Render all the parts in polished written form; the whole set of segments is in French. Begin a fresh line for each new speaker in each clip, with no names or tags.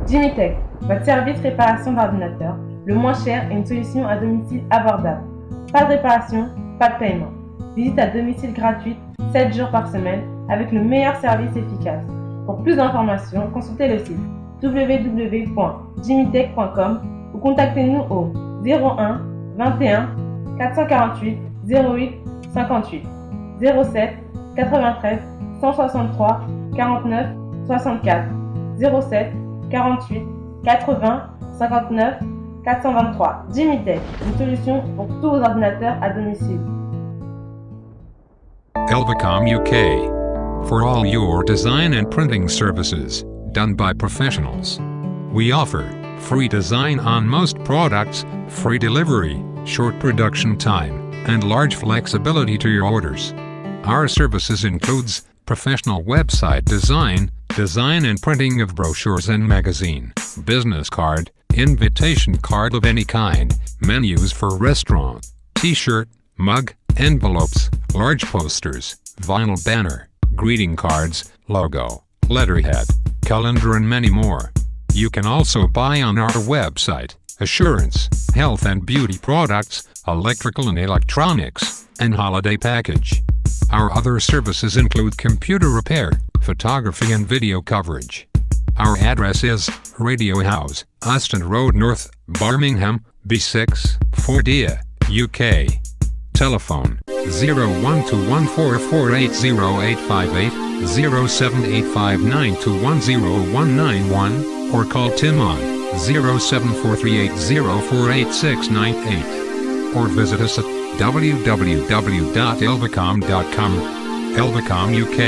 Jimitech, votre service réparation d'ordinateur, le moins cher et une solution à domicile abordable. Pas de réparation, pas de paiement. Visite à domicile gratuite, 7 jours par semaine, avec le meilleur service efficace. Pour plus d'informations, consultez le site www.jimitech.com ou contactez-nous au 01 21 448 08 58 07 93 163 49 64 07 48 80 59 423. Jimitech, une solution pour tous vos ordinateurs à domicile.
Elvacom UK. For all your design and printing services, done by professionals. We offer free design on most products, free delivery, short production time, and large flexibility to your orders. Our services includes professional website design and printing of brochures and magazine, business card, invitation card of any kind, menus for restaurant, t-shirt, mug, envelopes, large posters, vinyl banner, greeting cards, logo, letterhead, calendar and many more. You can also buy on our website, assurance, health and beauty products, electrical and electronics, and holiday package. Our other services include computer repair, photography and video coverage. Our address is Radio House, Austin Road North, Birmingham, B6, 4D, UK. Telephone 012144808858, 07859210191, or call Tim on 07438048698, or visit us at www.elvacom.com. Elvacom UK.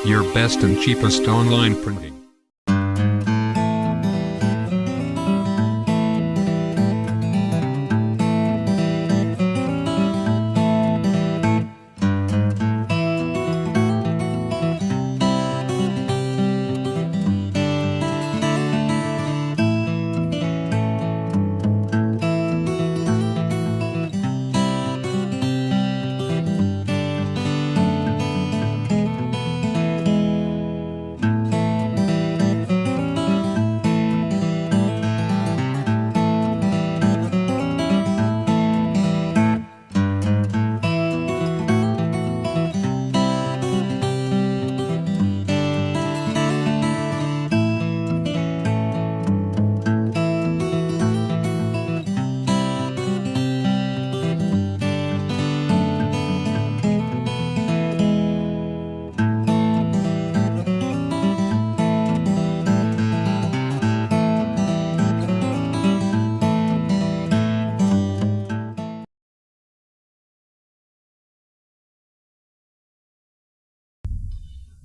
Your best and cheapest online printing.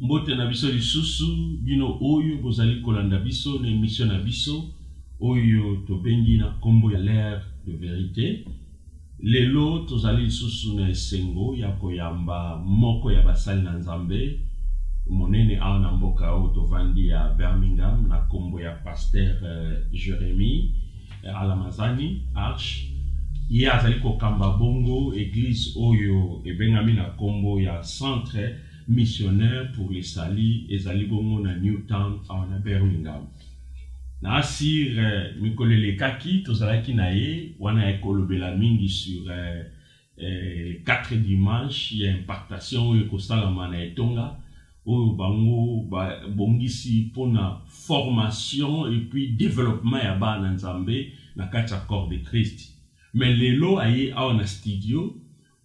Mbote na biso lisusu bino oyo bozali kolanda biso na émission na biso oyo tobengi na kombo ya l'air de vérité. Lelo tozali lisusu na esengo ya koyamba moko ya basali na Nzambe monene awa na mboka oyo tovandi ya Birmingham na kombo ya Pasteur Jérémy Alamazani Arche. Ye azali kokamba bongo église oyo ebengami na kombo ya Centre missionnaire pour les salis ezali bongo na Newtown na Birmingham. Na asir mikolele kaki tozalaki na ye wana ekolobela mingi sur 4 dimanche ya impactation oyo kosalama na etonga oyo bango bongisi pona formation et puis développement ya bana Nzambe na kati ya corps de Christ. Mais lelo aye awa na studio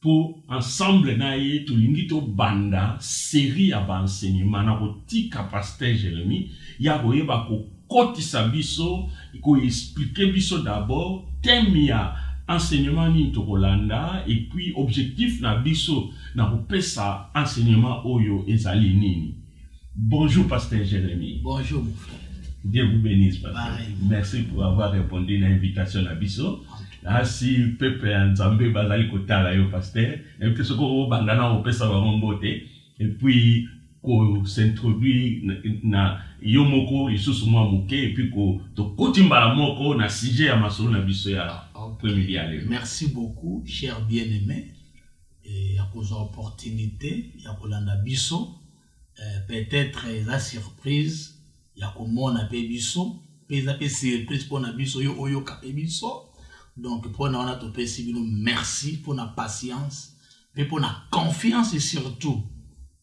pour ensemble na ye tulingi to banda série ya ba enseignement na kotika Pasteur Jérémy ya koyeba ko kotisa biso ko expliquer biso d'abord thème ya enseignement ni tokolanda et puis objectif na biso na kopesa enseignement oyo ezali nini. Bonjour, pasteur Jérémy.
Bonjour, mon frère.
Dieu vous bénisse, pasteur.
Bye.
Merci pour avoir répondu à l'invitation à Bisso. Si Pepe Nzambe bazali kotala yo, pasteur, et puis ce qu'on bandana au pesa wa et puis ko s'introduire na yomoko isusu mwa muke et puis ko to kotimbala moko na sujet ya masolo na biso ya premier aller.
Merci beaucoup, cher bien-aimé, et à cause de l'opportunité, il y a Kolanda Bisso, peut-être la surprise, il y a comment on appelle Bisso, peut-être surprise pour na Bisso yo oyo kapé Bisso. Donc pour nous on a topé merci pour la patience, et pour la confiance et surtout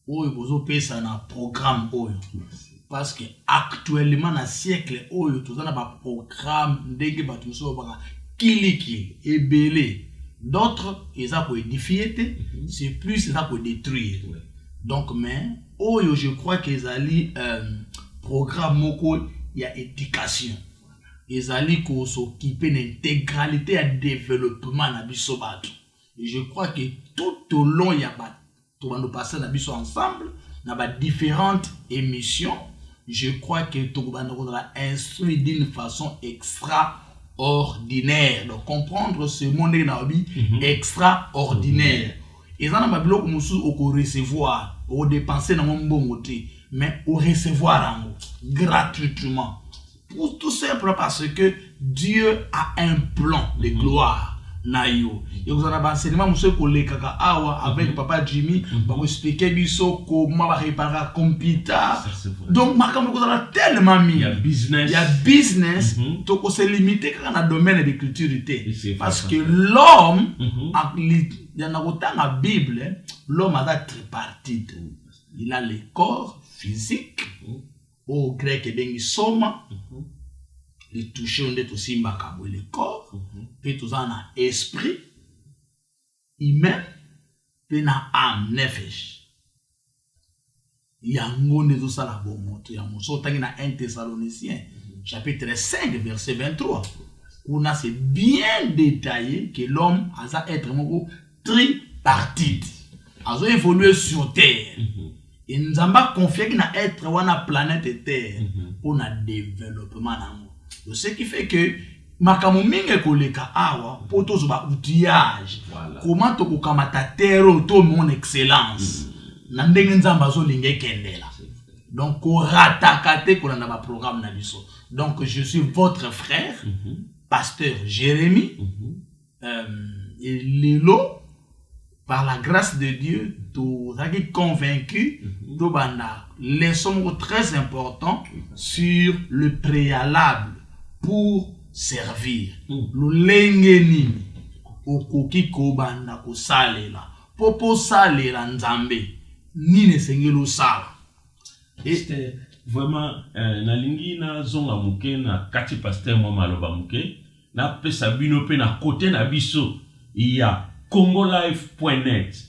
oyo bozo pesa na programme oyo. Parce que actuellement dans siècle oyo tout ça na ba programme ndenge ba tout ça ba kiliki et belé. D'autres ils ont pour édifier, c'est plus ils ont pour détruire. Donc mais oyo je crois qu'ils allaient programme moko il y a éducation. Ils allaient s'occuper de l'intégralité et développement na biso bato. Et je crois que tout au long il y a tout va nous passer na biso ensemble na ba différentes émissions. Je crois que tout va nous instruire d'une façon extraordinaire. Donc comprendre ce monde na bi extraordinaire. Et ça na ba biloko musu au recevoir, au dépenser na mbongo te, mais au recevoir gratuitement. Pour tout simple parce que Dieu a un plan de gloire. Nayo. Et vous en avez enseignement, monsieur collègue Awa avec papa Jimmy, pour expliquer biso comment va réparer un computer. Donc, ma comme vous avez tellement mis. Il y a business. Donc, on s'est limité dans le domaine de culturité. Parce que l'homme, il y a autant la Bible, l'homme a tripartite. Il a le corps physique, au grec et bien soma. Le toucher on est aussi makabo le corps, puis tout ça na esprit humain, puis na âme nefesh. Il y a ngonde tout ça la bon il y a mon sautant na 1 Thessaloniciens chapitre 5 verset 23. On a c'est bien détaillé que l'homme a ça être mon tripartite. A ça évoluer sur terre. Et nous avons confié qu'il a être wana planète terre pour na développement na. Ce qui fait que makambo mingi koleka awa pour tous ba outillage comment to kokamata terre to mon excellence na ndenge nzamba zo linge kendela donc ko ratakate ko na ba programme na biso. Donc je suis votre frère pasteur Jérémy et Lelo par la grâce de Dieu tout ça qui convaincu to banda leçon très important sur le préalable pour servir. Le lengeni okoki kobanda ko salela popo salela nzambe nine sengelo sala.
Et vraiment nalingi na zonga muke na kati pasteur mo maloba muke na pesa bino pe na côté na biso il y a congolife.net.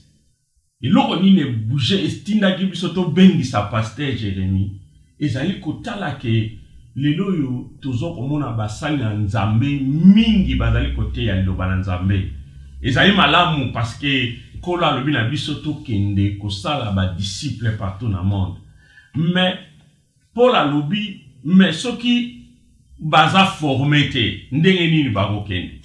Iloko nine bouger estinda ki biso to bengi sa pasteur Jérémy ezali kotala ke lelo yo tozo komona basali na nzambe mingi bazali kote ya liloba na nzambe ezali malamu parce que kola lobi na biso to kende kosala ba disciple partout na monde mais pour la lobby mais soki baza formé te ndenge nini bakokende.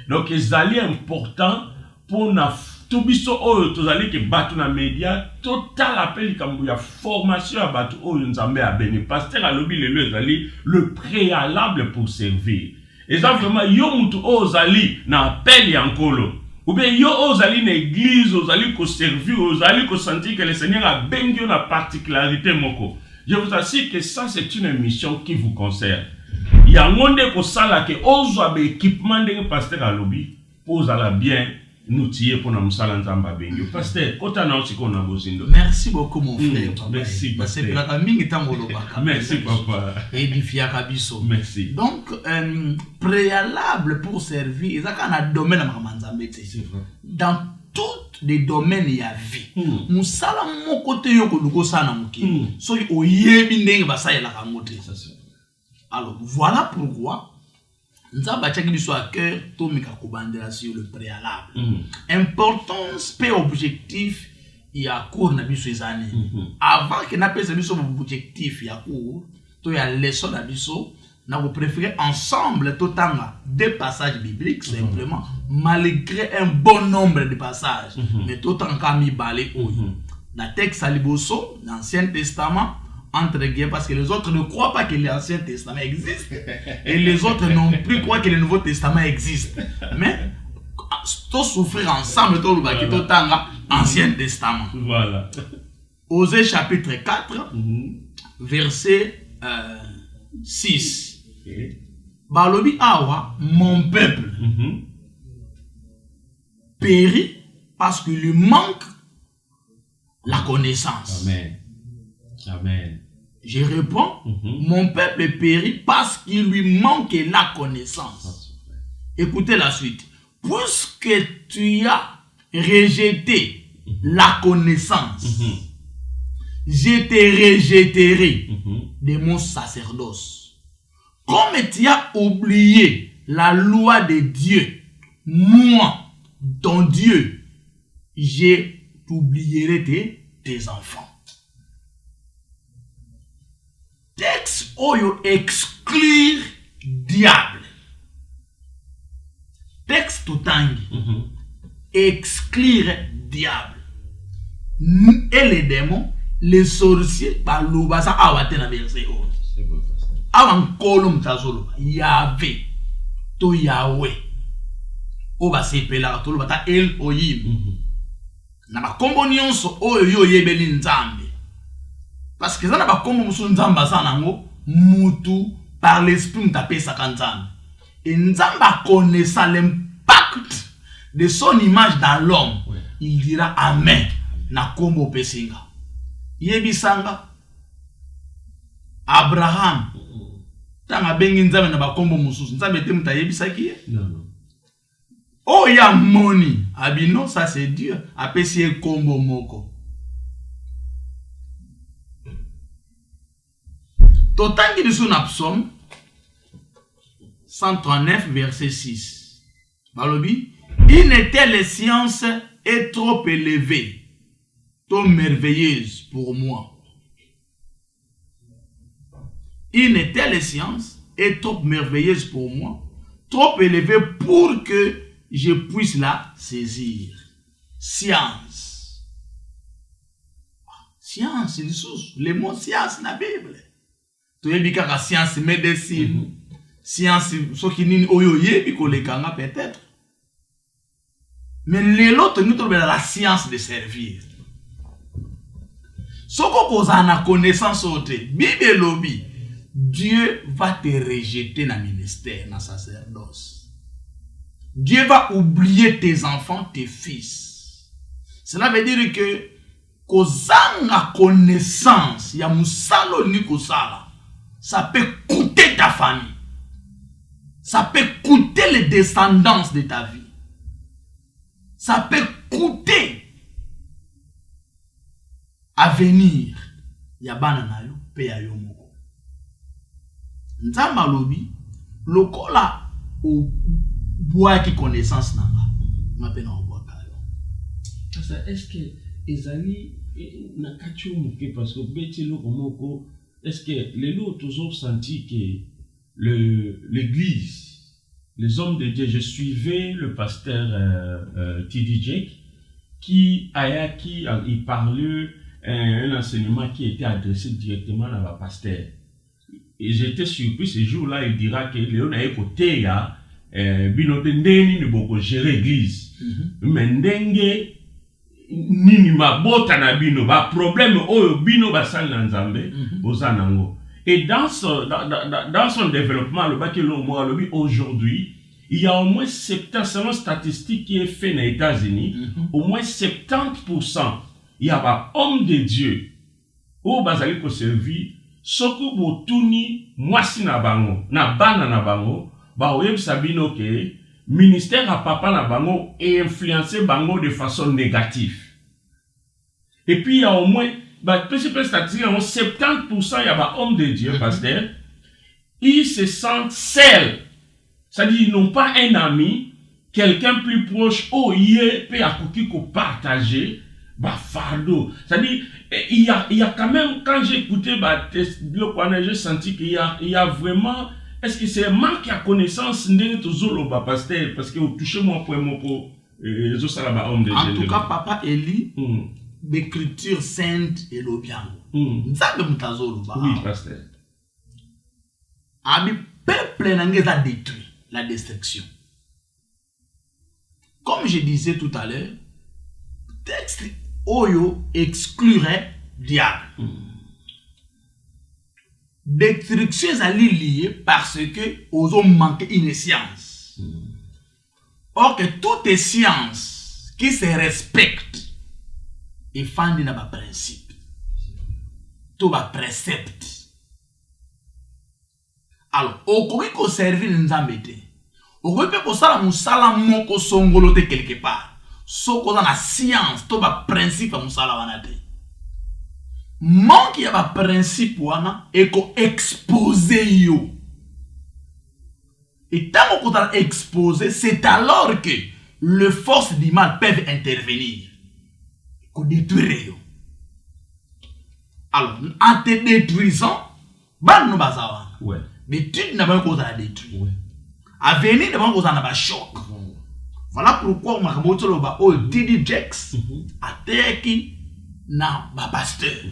Donc ezali important pour na tout biso oyo tozali ke batu na media total appel kambu ya formation à batu oyo nzambe a béni pasteur alobi lelo ezali le préalable pour servir. Et ça vraiment yo mutu ozali na appel ya nkolo ou bien yo ozali na église ozali ko servir ozali ko sentir que le Seigneur a bengi na particularité moko. Je vous assure que ça c'est une mission qui vous concerne. Il y a monde ko sala ke ozwa be équipement de pasteur alobi ozala bien nous tirer pour nous saler nzamba bengi. Pasteur, kota na osiko na bozindo.
Merci beaucoup mon frère.
Merci pasteur.
C'est plaka mingi tango lobaka.
Merci papa.
Edifia kabiso.
Merci.
Donc préalable pour servir, ça kana domaine na nzambe te.
C'est vrai.
Dans tous les domaines il y a vie. Musala mo côté yo ko luko sana muki. So oyebi ndenge basayela ka ngote.
Ça c'est.
Alors voilà pourquoi nous avons bâti à cœur tout sur le préalable. Importance, paix objectif il y a cours na biso ezani avant que na pesa biso objectif ya cours to ya leçon na biso na vous préférez ensemble totanga deux passages bibliques simplement malgré un bon nombre de passages mais totanga mi balé na texte à liboso l'Ancien Testament entre guillemets parce que les autres ne croient pas que l'Ancien Testament existe et les autres non plus croient que le Nouveau Testament existe mais tout souffrir ensemble tout le baki totanga Ancien Testament.
Voilà.
Osée chapitre 4 verset 6. Balobi awa mon peuple périt parce qu'il lui manque la connaissance.
Amen. Amen.
Je réponds, mon peuple périt parce qu'il lui manque la connaissance. Écoutez la suite. Puisque tu as rejeté la connaissance, je te rejetterai de mon sacerdoce. Comme tu as oublié la loi de Dieu, moi, ton Dieu, je t'oublierai tes enfants. Texte oyo exclure diable. Texte totangi exclure diable. Et les démons, les sorciers, balubasa awate na verset 11. Avant kolom tazolo Yahvé to Yahweh. Oba sepela to bata El Oyim. Na ba kombo nyonso oyo yo yebeli nzambe. Parce que ça n'a pas comme musu nzamba sanango mutu par l'esprit mtape sakanzambe. Et nzamba connaissant l'impact de son image dans l'homme, il dira amen na kombo pesinga. Yebisanga Abraham tanga bengi nzambe na ba kombo mususu nzambe te muta yebisaki
Non.
Oh ya moni abino ça c'est Dieu apesi kombo moko. Totangi biso na psaume 139 verset 6. Balobi, une telle science est trop élevée, trop merveilleuse pour moi. Une telle science est trop merveilleuse pour moi, trop élevée pour que je puisse la saisir. Science. Science, le mot science na Bible. Tu yebi kaka science médecine. Science, ce qui nini oyo yebi kolekanga peut-être. Mais l'autre nous trouve la science de servir. Soko kozana connaissance ote, Bible lobby, Dieu va te rejeter dans le ministère, dans le sacerdoce. Dieu va oublier tes enfants, tes fils. Cela veut dire que kozanga connaissance, ya musalo ni kosala. Ça peut coûter ta famille. Ça peut coûter les descendants de ta vie. Ça peut coûter avenir. Yabana na yo pe ya yo moko. Nzamba lobi lokola o bois qui connaissance nanga. Mapena o bois kayo.
Est-ce que ezali na kacho muke parce que beti lo moko. Est-ce que les lots toujours senti que l'église, les hommes de Dieu, je suivais le pasteur T.D. Jakes qui il parlait un enseignement qui était adressé directement à la pasteur. Et j'étais surpris ce jour-là, il dira que Léon a écouté binote ndeni ne boko gérer l'église. Mais ndenge nini mabota na bino ba problème oyo bino basal na nzambe bozanango. Et dans son développement le bakelo mo alobi aujourd'hui il y a au moins 70 selon statistique qui est fait aux États-Unis au moins 70% il y a ba homme de Dieu o bazali ko servir soko botuni mwasi na bango na bana na bango ba oyebisa bino ke ministère à papa na bango et influencer bango de façon négative. Et puis il y a au moins, principal statistique, 70% il y a des hommes de Dieu, pasteur, ils se sentent seuls. C'est-à-dire ils n'ont pas un ami, quelqu'un plus proche, oh, il peut partager, fardeau. C'est-à-dire, il y a quand même, quand j'ai écouté j'ai senti qu'il y a vraiment, est-ce que c'est un manque à connaissance pasteur, parce que vous touchez moi pour mon pot, en
tout cas, papa Eli, d'écriture sainte et l'obiango.
Oui, pasteur.
Abi peuple n'a détruit la destruction. Comme je disais tout à l'heure, texte Oyo exclurait diable. Destruction est liée parce que aux hommes manquent une science. Or que toutes les sciences qui se respectent et fondent dans les principes, tout va précepte. Alors, au koki ko servir nzambete, au koki pe ko sala musala moko songolote quelque part. So ko na science to ba principe musala wana te. Manque ya ba principe wana e ko exposer yo. Et tant qu'on t'a exposé, c'est alors que les forces du mal peuvent intervenir. Ko détruire yo. Alors, en te détruisant, ban no bazawa.
Ouais.
Mais tu n'as pas cause à la détruire. À venir devant cause à un choc. Voilà pourquoi on m'a montré le bas au Didi Jex à Teki na ba pasteur.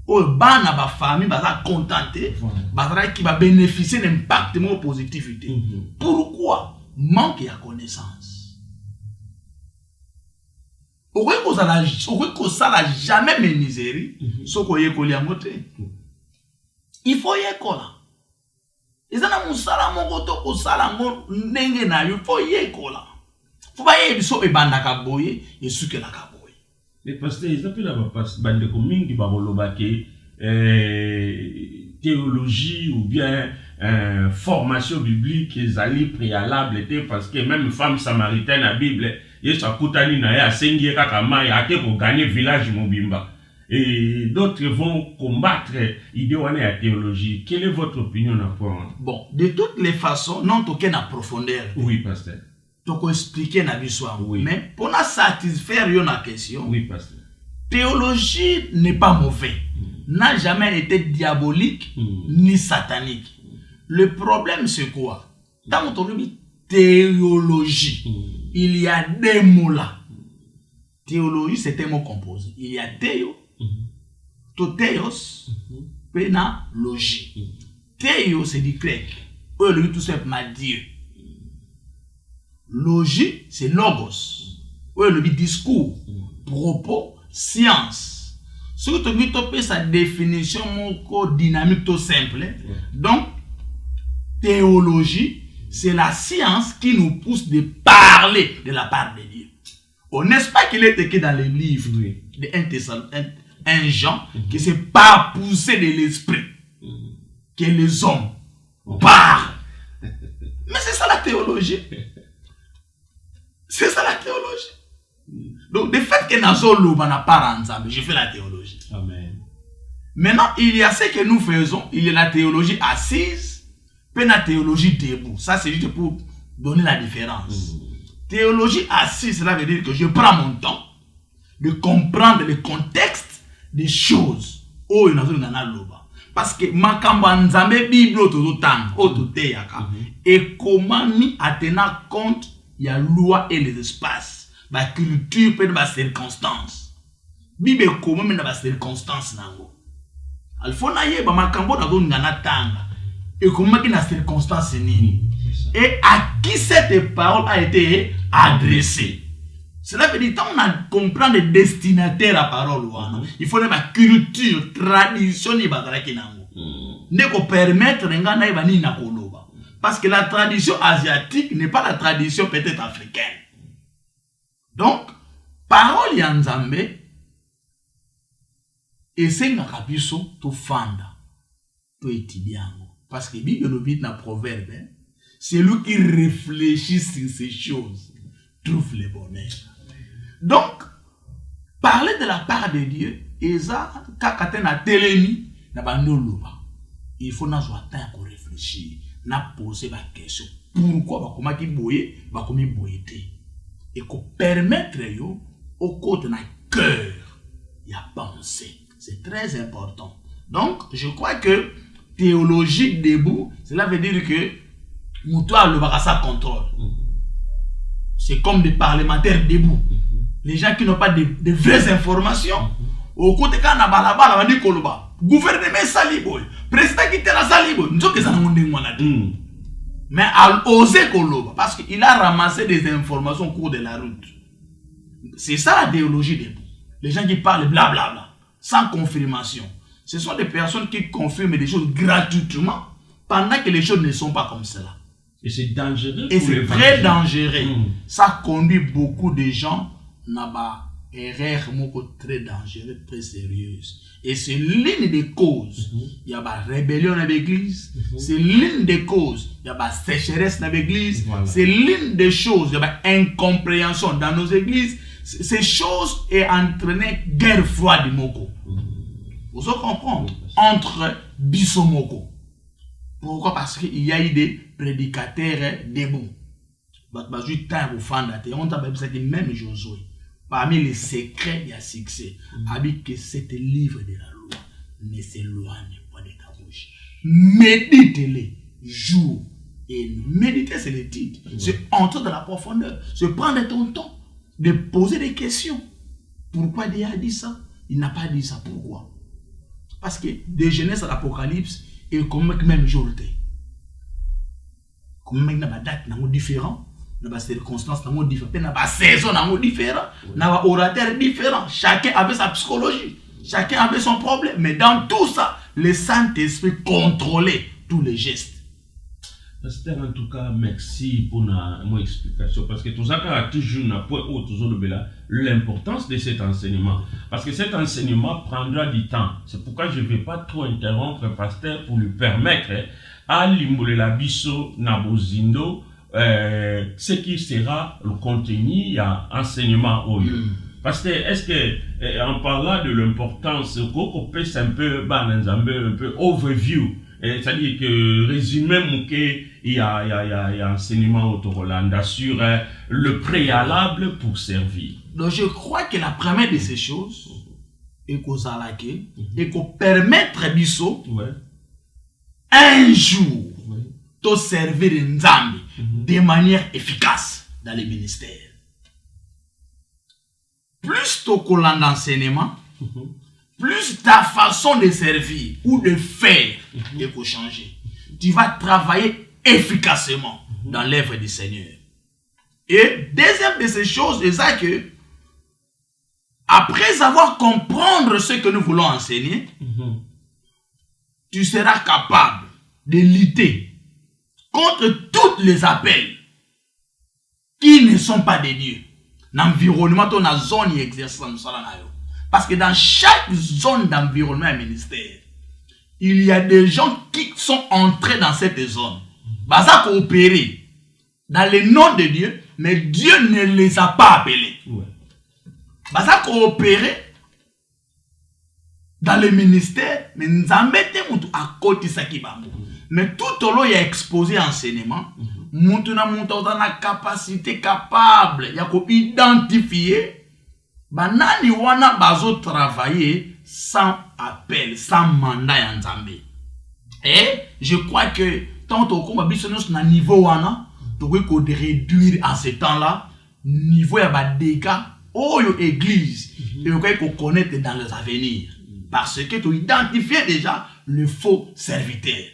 Au bas na ba famille va contenté, va qui va bénéficier d'un impact positivité. Pourquoi manque de connaissance? Pourquoi ça n'a jamais menisé? Ce qu'on y a collé à montrer. Il faut y école. Ezana musala mongoto ko sala ngo ndenge na yo fo yekola. Faut pas y biso e banda ka boye e suke la ka boye.
Mais pasteur, ils appellent la bande commune qui va théologie ou bien formation biblique ils allaient préalable parce que même femme samaritaine à Bible, yesu akutani na ya sengi kaka mai ate ko gagner village mobimba. Et d'autres vont combattre l'idée de la théologie. Quelle est votre opinion à point?
Bon, de toutes les façons, non toquer na profondeur.
Oui, pasteur.
Donc expliquer na biswa.
Oui.
Mais pour na satisfaire la question.
Oui, pasteur.
Théologie n'est pas mauvais. N'a jamais été diabolique ni satanique. Le problème c'est quoi? Dans notre théologie, il y a des mots là. Théologie c'est un mot composé. Il y a théo. Théos, pena logie. Théo c'est du grec. Eux le tout simplement Dieu. Logie c'est logos. Eux le discours, propos, science. Ce que tu as sa définition dynamique tout simple. Donc théologie c'est la science qui nous pousse de parler de la part de Dieu. On n'est-ce pas qu'il est écrit dans les livres de un Jean qui s'est pas poussé de l'esprit que les hommes parlent. Mais c'est ça la théologie. C'est ça la théologie. Donc, le fait que Nazolo n'a pas ensemble, je fais la théologie.
Amen.
Maintenant, il y a ce que nous faisons. Il y a la théologie assise, puis la théologie debout. Ça, c'est juste pour donner la différence. Théologie assise, cela veut dire que je prends mon temps de comprendre le contexte des choses. Oh, il y a un loba. Parce que makamba nzambe Bible autotang, autoteyaka. Et comment ni à tenir compte, il y a loi et les espaces. La culture peut être circonstance. Bible comment mais dans circonstance nango. Alfona ye ba makambo na don ngana tanga. Et comment qui na circonstance ni. Et à qui cette parole a été adressée? Cela veut dire qu'on a comprendre le destinataire à parole. Il faut la culture, tradition ni bagaraki nango. Ne ko permettre ngana iba ni na koloba. Parce que la tradition asiatique n'est pas la tradition peut-être africaine. Donc, parole ya Nzambe esenga kabiso to fanda to étudiango. Parce que Bible le dit dans proverbe, c'est lui qui réfléchit sur ces choses trouve le bonheur. Donc, parler de la part de Dieu, Eza, kakatena telemi, na bandoluba. Il faut n'a soit temps qu'on réfléchir, n'a poser la question. Pourquoi ba koma ki boye, ba komi boyete. Et qu'on permettre yo au côté na cœur il y a pensée. C'est très important. Donc, je crois que théologie debout, cela veut dire que Moutoua le Barassa contrôle. C'est comme des parlementaires debout. Les gens qui n'ont pas de vraies informations. Au côté quand on a balabala, on dit Koloba. Gouvernement Saliboy. Président qui était la Saliboy. Nous sommes que ça nous mais à oser Koloba. Parce qu'il a ramassé des informations au cours de la route. C'est ça la théologie debout. Les gens qui parlent blablabla. Sans confirmation. Ce sont des personnes qui confirment des choses gratuitement pendant que les choses ne sont pas comme cela.
Et c'est dangereux.
Et c'est très dangereux. Ça conduit beaucoup de gens à une erreur très dangereuse, très sérieuse. Et c'est l'une des causes. Il y a la rébellion dans l'église. C'est l'une des causes. Il y a la sécheresse dans l'église. Voilà. C'est l'une des choses. Il y a l'incompréhension dans nos églises. Ces choses ont entraîné guerre froide Moko. Vous comprenez? Entre Bissomoko. Pourquoi? Parce qu'il y a eu des prédicateurs debout. Même Josué. Parmi les secrets du succès, avec que cet livre de la loi ne s'éloigne pas de ta bouche. Méditez-les jour et nuit. Méditer, c'est le titre. C'est entrer dans la profondeur. C'est prendre ton temps de poser des questions. Pourquoi Dieu a dit ça? Il n'a pas dit ça. Pourquoi? Parce que de Genèse à l'Apocalypse, et comme même jour, comme même dans date différent, dans les circonstances différentes, dans la saison différente, dans les orateurs différents. Chacun avait sa psychologie, chacun avait son problème. Mais dans tout ça, le Saint-Esprit contrôlait tous les gestes.
Pasteur, en tout cas, merci pour mon explication. Parce que tout ça, a toujours l'importance de cet enseignement. Parce que cet enseignement prendra du temps. C'est pourquoi je ne vais pas trop interrompre le pasteur pour lui permettre à l'Imbolela Bisso Nabozindo ce qui sera le contenu, il y a enseignement au lieu. Parce que, est-ce que, en parlant de l'importance, qu'on peut un peu overview, c'est-à-dire que résumé, il y a enseignement au Rolanda sur le préalable pour servir.
Donc je crois que la première de ces choses est qu'on s'alake et qu'on permettre Bisso un jour de servir Nzambi de manière efficace dans les ministères. Plus tu as d'enseignement, plus ta façon de servir ou de faire est changer. Tu vas travailler efficacement dans l'œuvre du Seigneur. Et deuxième de ces choses, c'est ça que après avoir comprendre ce que nous voulons enseigner, tu seras capable de lutter contre tous les appels qui ne sont pas de Dieu. L'environnement, dans la zone, il exerce. Parce que dans chaque zone d'environnement et ministère, il y a des gens qui sont entrés dans cette zone. Bah, ça coopérer dans le nom de Dieu, mais Dieu ne les a pas appelés. Bah, ça coopérer dans le ministère, mais nous en mettons à côté de ça qui va. Mais tout au long, il y a exposé enseignement. Nous avons la capacité capable, il y a identifier. Banani wana bazo travailler sans appel, sans mandat en Zambie. Et je crois que tant qu'on a besoin de niveau wana, tu peux réduire en ce temps-là niveau ya ba dégâts au église et qu'on connaître dans les avenirs parce que tu identifies déjà le faux serviteur.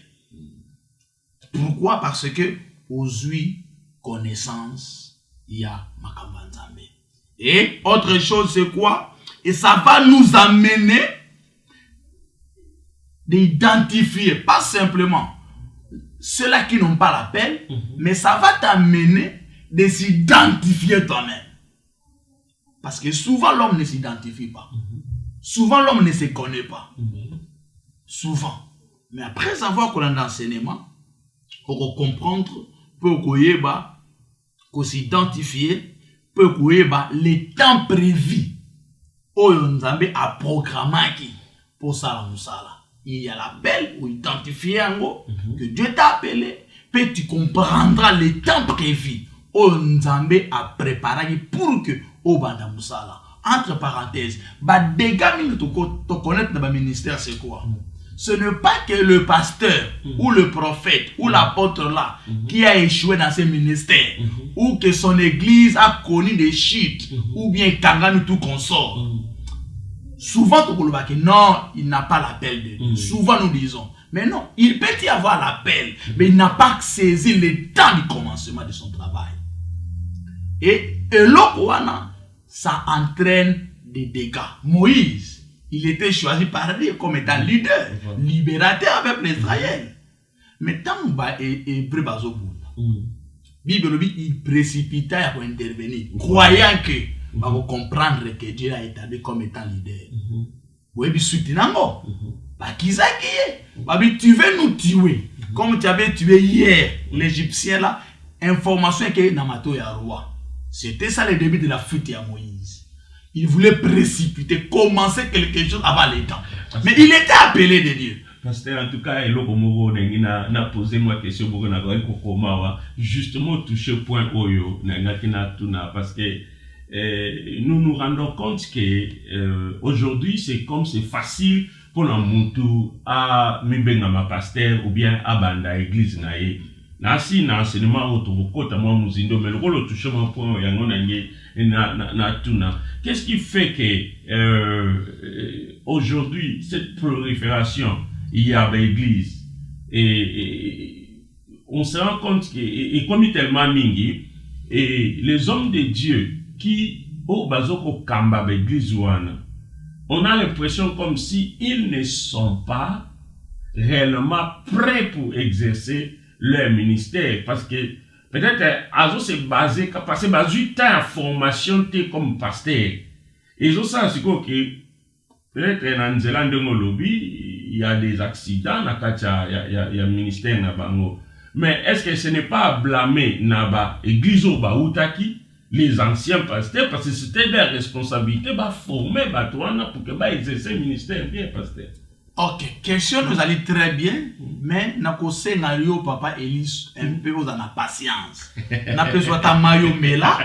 Pourquoi? Parce que aux connaissance il y a Makamba Nzambe. Et autre chose, c'est quoi? Et ça va nous amener d'identifier, pas simplement ceux-là qui n'ont pas l'appel, mais ça va t'amener de s'identifier toi-même. Parce que souvent l'homme ne s'identifie pas. Souvent l'homme ne se connaît pas. Souvent. Mais après avoir qu'on a d'enseignement, pour comprendre, pour qu'on s'identifier, peut courir le temps prévu où Nzambe a programmé pour ça. Il y a l'appel ou identifier que Dieu t'a appelé, puis tu comprendras le temps prévu où Nzambe a préparé pour que au banda musala. entre parenthèses, dégâts mingi to connaître dans le ministère, c'est quoi? Ce n'est pas que le pasteur ou le prophète ou l'apôtre là qui a échoué dans ce ministère ou que son église a connu des chutes ou bien Kangami tout consort. Souvent, non, il n'a pas l'appel de Dieu. Souvent, nous disons, mais non, il peut y avoir l'appel, mais il n'a pas saisi le temps du commencement de son travail. Et l'Okwana, ça entraîne des dégâts. Moïse, il était choisi par Dieu comme étant leader, libérateur avec l'Israël. Mais tant que Bible, il précipita pour intervenir, croyant que va comprendre que Dieu a établi comme étant leader. Oui, puis soutenant, tu veux nous tuer, comme tu avais tué hier l'Égyptien là, information que Namato est roi. C'était ça le début de la fuite à Moïse. Il voulait précipiter, commencer quelque chose avant les temps. Mais il était appelé de Dieu.
Pasteur, en tout cas, n'a posé moi question pour justement toucher au point Oyo, parce que nous nous rendons compte que aujourd'hui c'est comme c'est facile pour un moutou à ma pasteur ou bien à banda église nae nasi na enseignement autoboko moi muzindo mais le rôle toucher mon point yango na tuna. Qu'est-ce qui fait que aujourd'hui cette prolifération il y a l'église et on se rend compte que et comme il tellement mingi et les hommes de Dieu qui au bazoko kamba l'église on a l'impression comme si ils ne sont pas réellement prêts pour exercer leur ministère parce que peut-être azo c'est basé parce que basé ta formation comme pasteur et ça c'est quoi que peut-être en Zélande de lobby il y a des accidents il y a ministère na bango mais est-ce que ce n'est pas à blâmer naba église au baoutaki les anciens pasteurs parce que c'était leur responsabilité former pour que exercer le ministère bien pasteur.
Ok, question nous allons très bien, mais nako scénario papa Elise un peu vous en a patience. Na besoin ta mayo mela,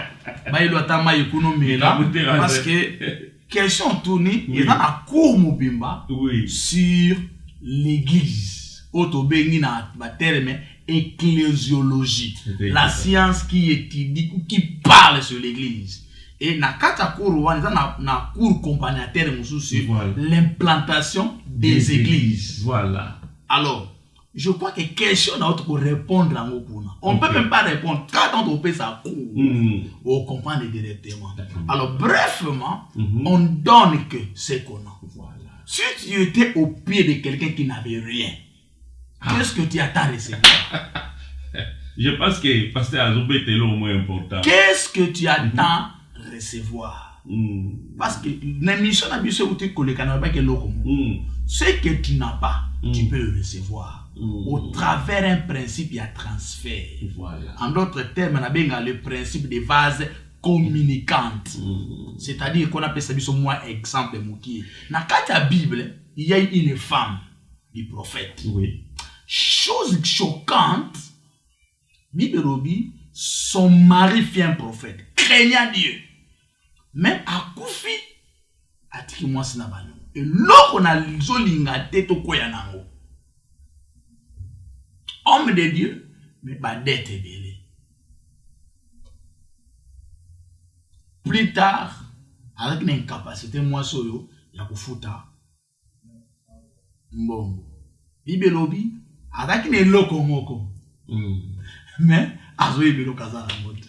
il ta mayo kuno mela parce que question tournée il y a un cours mobimba sur l'église. Auto bengi na terme ecclésiologie, la science qui étudie ou qui parle sur l'église. Et na kata cours na cours compagnateur sur l'implantation des églises.
Voilà.
Alors, je crois que question n'a autre pour répondre à mon on peut même pas répondre quand on peut ça cours ou comprendre directement. Alors, brefement, on donne que ce qu'on a. Voilà. Si tu étais au pied de quelqu'un qui n'avait rien, qu'est-ce que tu attends de recevoir?
Je pense que pasteur Azoubé était le moins important.
Qu'est-ce que tu attends recevoir? Parce que l'émission n'a pas où tu connais ce que tu n'as pas, tu peux le recevoir. Au travers un principe, il y a transfert. Voilà. En d'autres termes, on a bien le principe des vases communicantes. C'est-à-dire qu'on appelle ça moi exemple mouki. Dans la Bible, il y a une femme, du prophète. Oui. Chose choquante, Bible Robi, son mari fait un prophète, craignant Dieu. Même à Koufi, à Tikimwa Sinabano. Et l'autre, on a l'zolinga tête au koyanango. Homme de Dieu, mais pas d'être belé. Plus tard, avec une incapacité, moi, soyo, ya kufuta. Mbongo. Bible Robi, avec une loko moko. Mais, azoye belo kazala mote.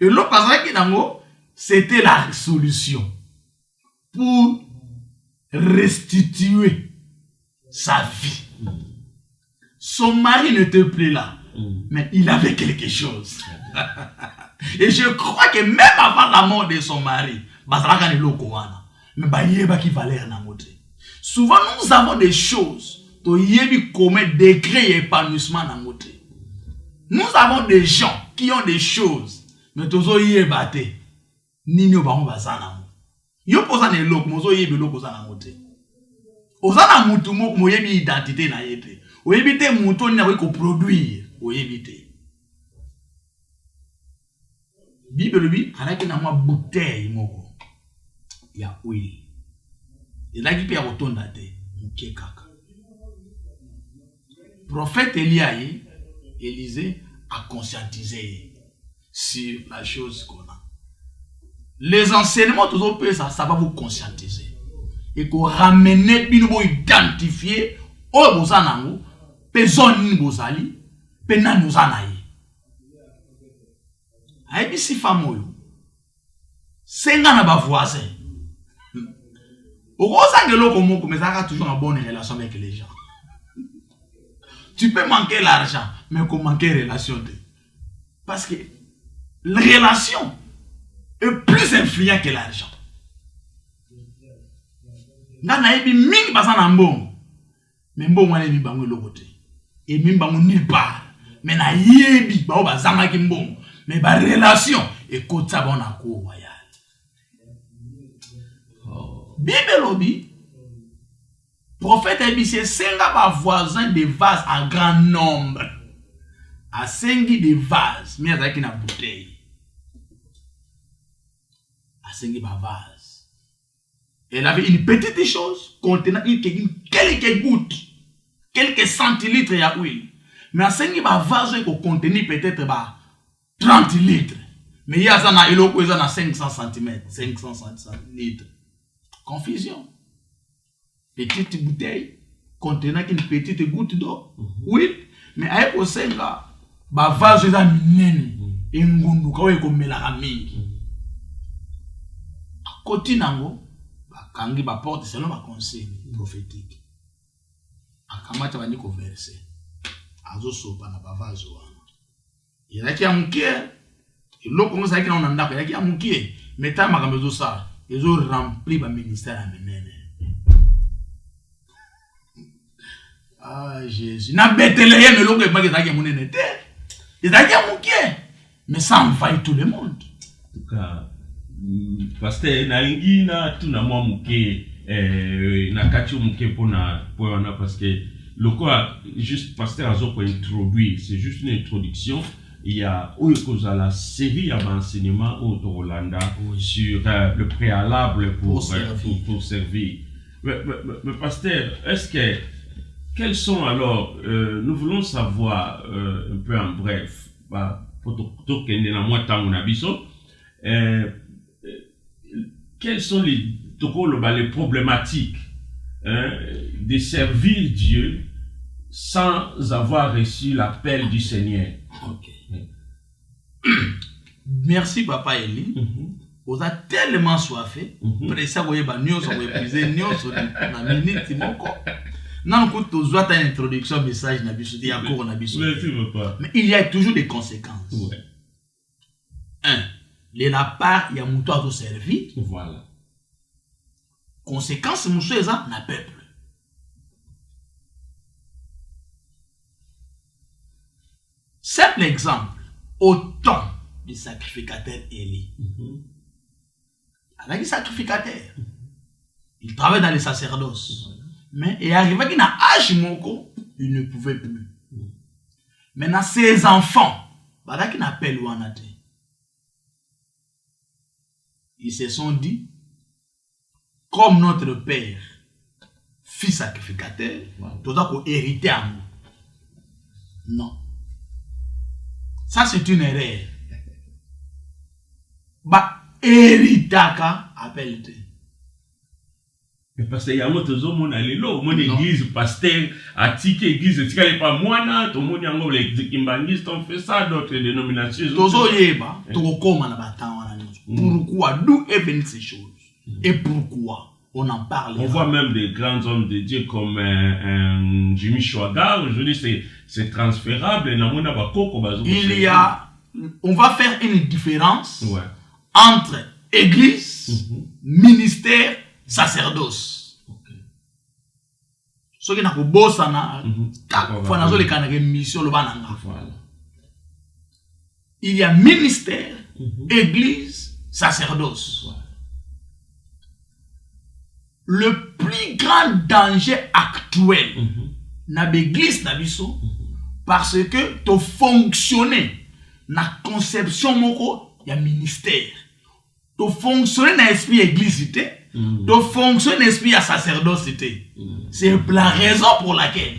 Et l'autre kazala ki nango, c'était la solution pour restituer sa vie. Son mari n'était plus là, mais il avait quelque chose. Et je crois que même avant la mort de son mari, souvent nous avons des choses comme degré et épanouissement dans notre vie. Nous avons des gens qui ont des choses, mais tous ont batté. Nino ba bazana mo yo poza ne loko mozo yebi loko za na mote ozana mutu mo yebi identité na yete oyebi te mutu ni na ko produire oyebi te Bible bi alaki na mwa bouteille moko ya huile. Ezalaki mpe ya kotonda te, moke kaka. Prophète Élisée a conscientisé sur la chose qu'on a. Les enseignements, ça va vous conscientiser. Et qu'on ramène, pour identifier, où vous en avez, personne ne vous a dit, personne ne vous en a dit. Aïe, si femme, c'est un voisin. Au gros, ça que l'eau, mais ça a toujours une bonne relation avec les gens. Tu peux manquer l'argent, mais qu'on manque relation. Parce que la relation est plus influente que l'argent. Nana ebi mingi basa na mbongo. Mais mbongo wana ebi bango lokote. Et mi bango nulle part. Mais na yebi ba bazanga ki mbongo. Mais ba relation et kota bona ko royal. Bible lobi prophète ebi c'est senga ba voisin de vase en grand nombre. A sengi de vase, mais avec une bouteille. A sengi ba vase. Elle avait une petite chose contenant quelques gouttes, quelques centilitres de huile. Mais à sengi ba vase ko contenir peut-être 30 litres. Mais il y a ça na iloko ça na 500 cm, 500 litres. Confusion. Petite bouteille contenant une petite goutte d'eau, huile, mais avec au senga ba vase za minene engundu kawe ko melaka mingi. Akoti nango kangi ba porte selon ma conseil prophétique. Akamata bandi ko verser. Azo sopa na ba vase wana. Yaki amukie. Eloko ngo saki na ndako yaki amukie. Meta makambezo sa. Ezo rempli ba ministère ya menene. Ah Jésus. Na Bethléem eloko ebaki zaki munene te. Ezaki amukie. Mais ça envahit tout le monde.
En tout cas, pasteur nalingi na tuna mwa muke na kati muke pona poana parce que le quoi juste pasteur azo ko introduire, c'est juste une introduction. Il y a la série d'enseignements au Rolanda sur le préalable pour servir. Mais pasteur, est-ce que quels sont alors nous voulons savoir un peu en bref quelles sont les problématiques de servir Dieu sans avoir reçu l'appel du Seigneur?
Okay. Merci Papa Eli. Vous a tellement soifé. Pressé à vous banio sur épuisé nio sur na minute moko. Non écoute tu as une introduction message na biso ya cours na biso. Mais il y a toujours des conséquences. Ouais. 1. La part ya muto a servi.
Voilà.
Conséquence muso eza na peuple. Simple exemple, au temps du sacrificateur Élie. Avec le sacrificateur, il travaille dans les sacerdoces. Mais il arriva qu'il n'a âge moko, il ne pouvait plus. Maintenant, ses enfants, il n'a pas l'ouanate. Ils se sont dit, comme notre père, fils sacrificateur, tu dois hériter à nous. Non. Ça, c'est une erreur. Bah, héritaka appelle-te.
Mais parce qu'il y a un autre homme, mon église, pasteur, attique église, tu n'as pas moi, tout le monde a les kimbangistes ont fait ça, d'autres dénominations.
Tozo yeba, toko koma na batanga na nyo. Pourquoi? D'où est venue ces choses? Et pourquoi? On en parle.
On voit même des grands hommes de Dieu comme Jimmy Chouaga. Aujourd'hui, c'est transférable.
Il y a, on va faire une différence entre église, ministère, sacerdoce. Ce qui n'a pas beau ça, il y a ministère, église, sacerdoce. Le plus grand danger actuel na l'église na biso parce que tu fonctionner na conception moko ya ministère. Tu fonctionner na esprit église de fonction esprit à sacerdocité. C'est la raison pour laquelle.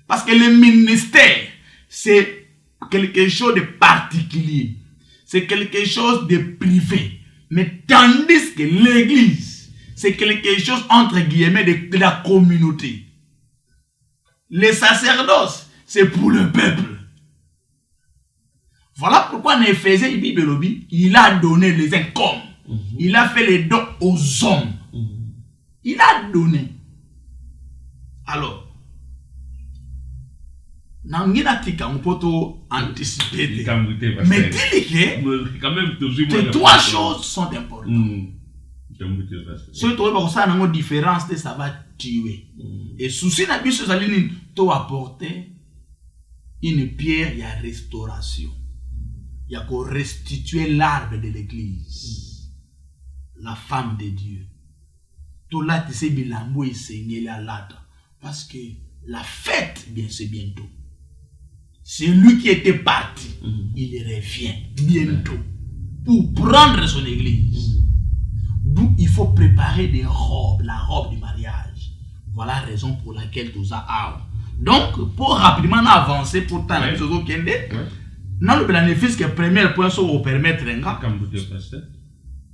Parce que le ministère, c'est quelque chose de particulier. C'est quelque chose de privé. Mais tandis que l'église, c'est quelque chose entre guillemets de la communauté. Les sacerdoces, c'est pour le peuple. Voilà pourquoi en Éphésiens, il a donné les incômes. Il a fait les dons aux hommes. Il a donné. Alors, on peut anticiper. Mais dis-le que trois choses sont importantes. Si tu as une différence, ça va tuer. Et souci n'a plus de apporter une pierre, il y a restauration. Il y a qu'à restituer l'arbre de l'église. La femme de Dieu. Tout là, tu sais, bilambo et saigner la lade. Parce que la fête, bien, c'est bientôt. C'est lui qui était parti. Il revient bientôt pour prendre son église. D'où il faut préparer des robes, la robe du mariage. Voilà la raison pour laquelle tout ça a. Donc, pour rapidement avancer, pour tant de choses qui dans le bénéfice que le premier point soit au permettre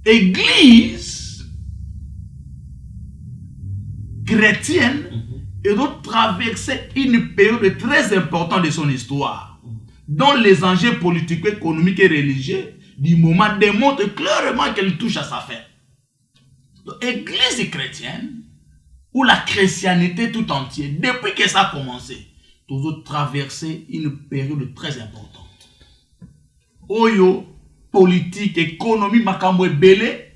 l'église chrétienne et doit traverser une période très importante de son histoire, dont les enjeux politiques, économiques et religieux du moment démontrent clairement qu'elle touche à sa fin. L'église chrétienne, ou la chrétienté tout entière, depuis que ça a commencé, nous avons traversé une période très importante. Oyo, politique, économie, makambo et belé,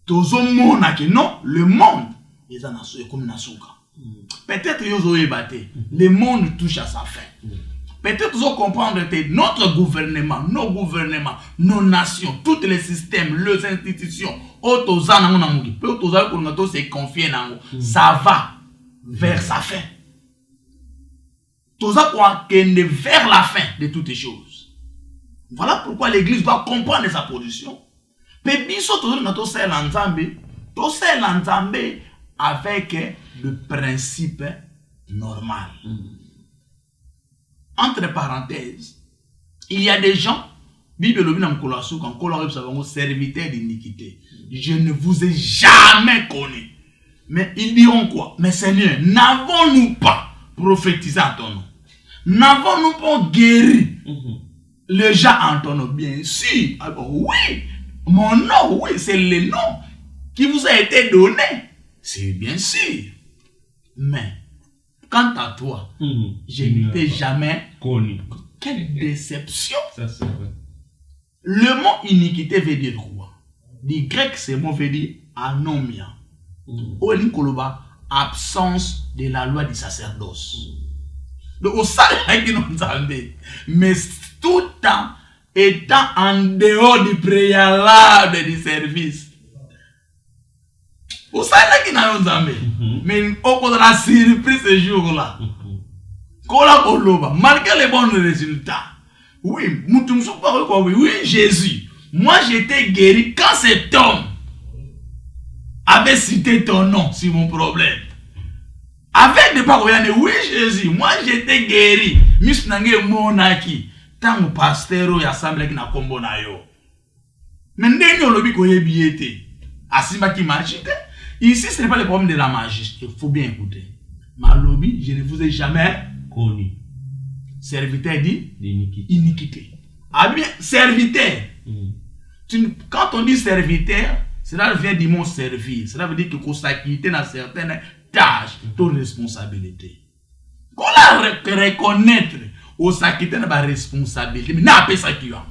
tozo mona que non, le monde, les anaso comme nasuka. Peut-être yozo ebate, le monde touche à sa fin. Peut-être vous comprendre que notre gouvernement, nos gouvernements, nos nations, tous les systèmes, les institutions, ça va vers sa fin. Tout ça vers la fin de toutes les choses. Voilà pourquoi l'église doit comprendre sa position. Avec le principe normal. Entre parenthèses, il y a des gens, Bible serviteurs d'iniquité. Je ne vous ai jamais connu. Mais ils diront quoi? Mais Seigneur, n'avons-nous pas prophétisé en ton nom? N'avons-nous pas guéri les gens en ton nom? Bien sûr. Alors, oui, mon nom, oui, c'est le nom qui vous a été donné. C'est bien sûr. Mais, quant à toi, je ne t'ai jamais connu. Quelle déception! Ça, c'est vrai. Le mot iniquité veut dire quoi? Du grec, ce mot veut dire anomia. Absence de la loi du sacerdoce. Donc, au salaire qui nous a dit, mais tout le temps étant en dehors du préalable du service. Au salaire qui nous a dit, mais au cours de la surprise ce jour-là, malgré les bons résultats, oui, oui, Jésus, moi j'étais guéri quand cet homme avait cité ton nom sur mon problème. Avec des paroles, oui, Jésus, moi j'étais guéri. Miss Nange Monaki, tant que pasteur ya semble qui n'a combo na yo. Mais n'enyo lobi koye biete. Asimba qui magite. Ici, ce n'est pas le problème de la magie. Il faut bien écouter. Ma lobby, je ne vous ai jamais connu. Serviteur dit iniquité. Ah bien, serviteur. Quand on dit serviteur, cela vient du mot servir. Cela veut dire que qu'on s'acquitte dans certaines tâches, toute responsabilité. Qu'on la reconnaître, on s'acquitte dans la responsabilité. Mais n'a pas ça qui va.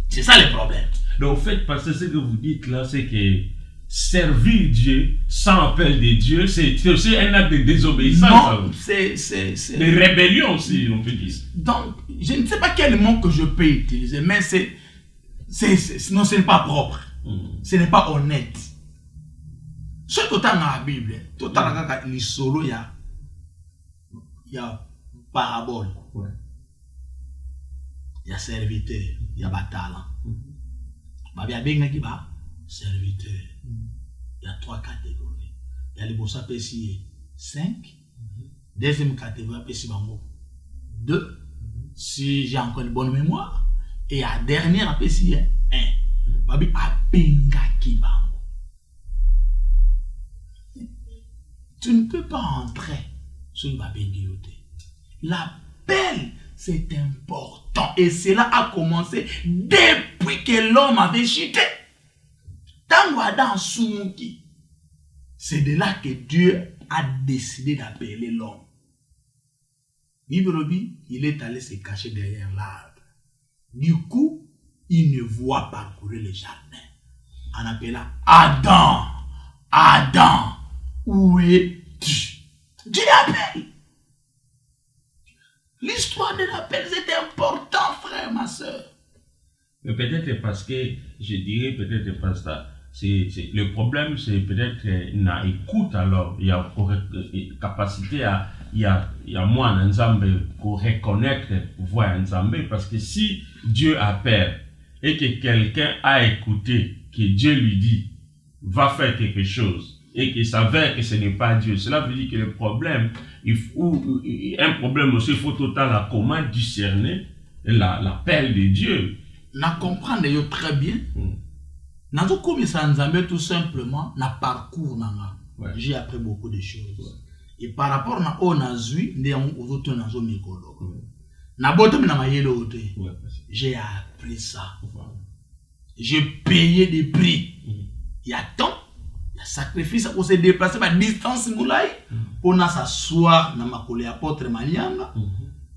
C'est ça le problème.
Donc, en fait, parce que ce que vous dites là, c'est que servir Dieu sans appel de Dieu, c'est aussi un acte de désobéissance.
Non, c'est
de rébellion aussi, on peut dire.
Donc, je ne sais pas quel mot que je peux utiliser, mais non, ce n'est pas propre. Ce n'est pas honnête. Ce tout dans la Bible, tout dans la solo, il y a parabole. Il y a serviteur, il y a talent. Il y a bien qui va serviteur. il y a 3 catégories. Il y a les bossa PCI 5. Deuxième catégorie PCI Bango 2. Si j'ai encore une bonne mémoire. Et la dernière PCI 1. Babi Apengaki Bango. Tu ne peux pas entrer sur ma bengioté. L'appel, c'est important. Et cela a commencé depuis que l'homme avait chuté. Tango Adam Soumuki. C'est de là que Dieu a décidé d'appeler l'homme. Bibelobi, il est allé se cacher derrière l'arbre. Du coup, il ne voit parcourir le jardin. En appelant Adam, Adam, où es-tu? Dieu appelle. L'histoire de l'appel, c'est important, frère, ma soeur.
Mais peut-être parce que, je dirais peut-être parce que le problème, c'est peut-être na écoute alors, il y a capacité à, il y a moi, Nzambe, pour reconnaître voix Nzambe, parce que si Dieu appelle et que quelqu'un a écouté, que Dieu lui dit, va faire quelque chose, et qu'il s'avère que ce n'est pas Dieu, cela veut dire que le problème, un problème aussi, il faut totalement comment discerner l'appel de Dieu.
Na comprendre très bien. Nazo comme ça Nzambe tout simplement na parcours nanga. J'ai appris beaucoup de choses. Et par rapport na on a zui ndé on auto nazo mikolo. Na botom na mayelo ote. J'ai appris ça. J'ai payé des prix. Il y a temps, il y a sacrifice pour se déplacer par distance moulay pour na s'asseoir na makole apôtre Manianga.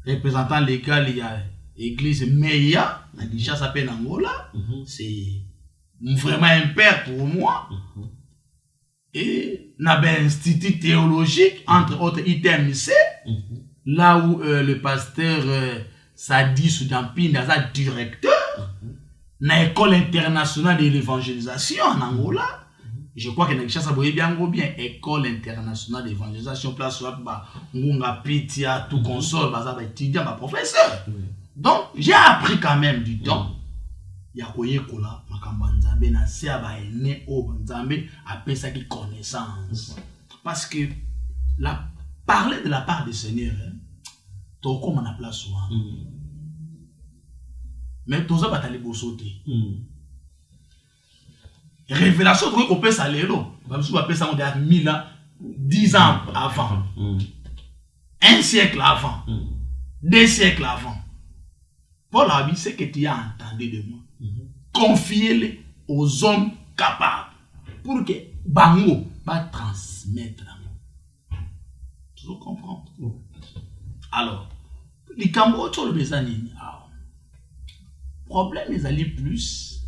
Représentant légal il y a église Meya na Kinshasa s'appelle Angola. C'est vraiment un père pour moi. Et n'a un institut théologique, entre autres ITMC, là où le pasteur Sadi Soudampine est directeur, na école internationale de l'évangélisation en Angola. Je crois que Kinshasa bien école internationale d'évangélisation, place où Ngunga Pitia, tout console, bazar étudiant, ma professeur. Donc j'ai appris quand même du temps. Ya koyekola makamba Nzambe na se abaene o Nzambe apesa ki connaissance parce que parler de la part du Seigneur to comme on a place souvent mais toza batali bosote révélation to ko pesa lelo ba biso ba pesa on de 1000 ans 10 ans avant 1 siècle avant 2 siècles avant. Paul a dit ce que tu as entendu de moi. Confiez-les aux hommes capables pour que Bango va transmettre. Tu comprends? Alors, les Cambodges sont les années. Problème, ils allaient plus.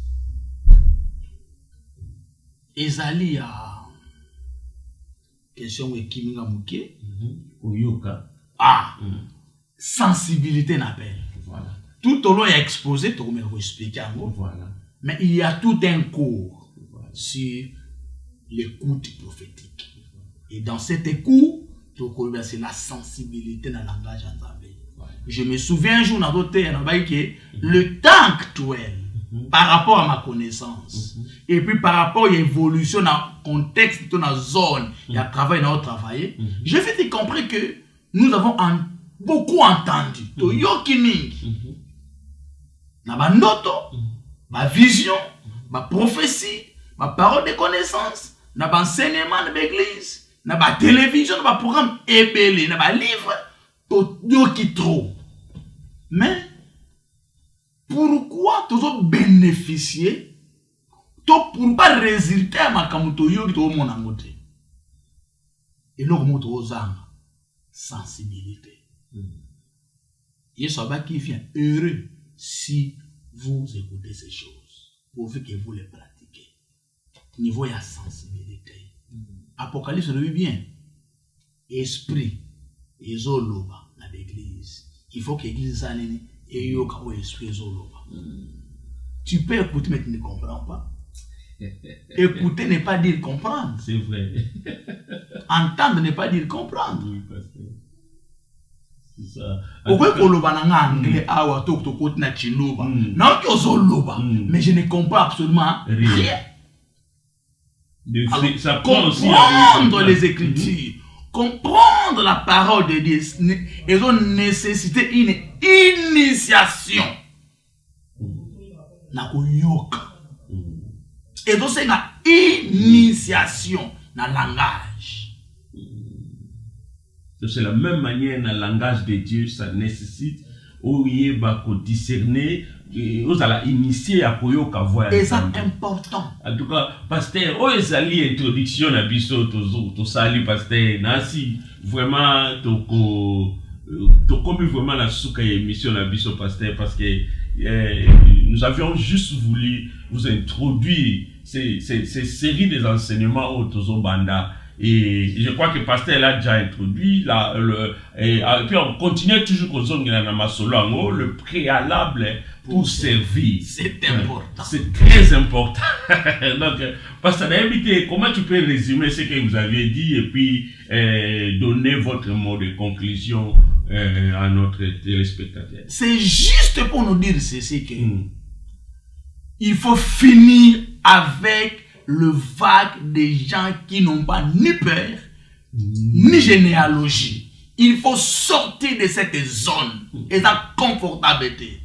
Ils allaient à question de Kiminga Mouké. Sensibilité n'appelle. Voilà. Tout au long est exposé, tout le monde va expliquer en gros. Voilà. Mais il y a tout un cours sur l'écoute prophétique. Et dans cet écoute, c'est la sensibilité dans le langage en Zambie. Je me souviens un jour dans d'autres terres, que le temps actuel, par rapport à ma connaissance, et puis par rapport à l'évolution dans le contexte, dans la zone, il y a travail dans le travail, je vais te comprendre que nous avons beaucoup entendu. Ma noto, ma vision, ma prophétie, ma parole de connaissance, ma enseignement de l'église, ma télévision, ma programme ébélé, ma livre, tout qui trop. Mais pourquoi tous bénéficier, pour pas résulter à ma kamutoyo qui mon angote. Et là on sensibilité. Il y a qui vient heureux si vous écoutez ces choses, pourvu que vous les pratiquez. Niveau de la sensibilité. Apocalypse le dit bien. Esprit, ezoloba dans l'église. Il faut que l'église s'aligne et yoka ou esprit ezoloba. Tu peux écouter mais tu ne comprends pas. Écouter n'est pas dire comprendre.
C'est vrai.
Entendre n'est pas dire comprendre.
Oui, parce que c'est ça.
Pourquoi koloba na anglais awa to côté na chiloba. Non que ozoloba, mais je ne comprends absolument rien. Alors,
ça prend aussi
comprendre les Écritures, comprendre la parole de Dieu, ils ont nécessité une initiation. Na koyoka. Et donc c'est une initiation dans le langage.
C'est la même manière dans le langage de Dieu, ça nécessite au discerner, aux à initier à koyoka voir.
Et ça important.
En tout cas, pasteur, ezali introduction na biso to sali pasteur nasi vraiment to comme vraiment la souka émission na biso pasteur parce que nous avions juste voulu vous introduire ces séries des enseignements au Tozo Banda. Et je crois que pasteur l'a déjà introduit et puis on continue toujours le préalable pour servir.
C'est important.
C'est très important. Donc, pasteur, comment tu peux résumer ce que vous aviez dit et puis donner votre mot de conclusion à notre téléspectateur?
C'est juste pour nous dire ceci que il faut finir avec le vague des gens qui n'ont pas ni peur, ni généalogie. Il faut sortir de cette zone et la confortabilité.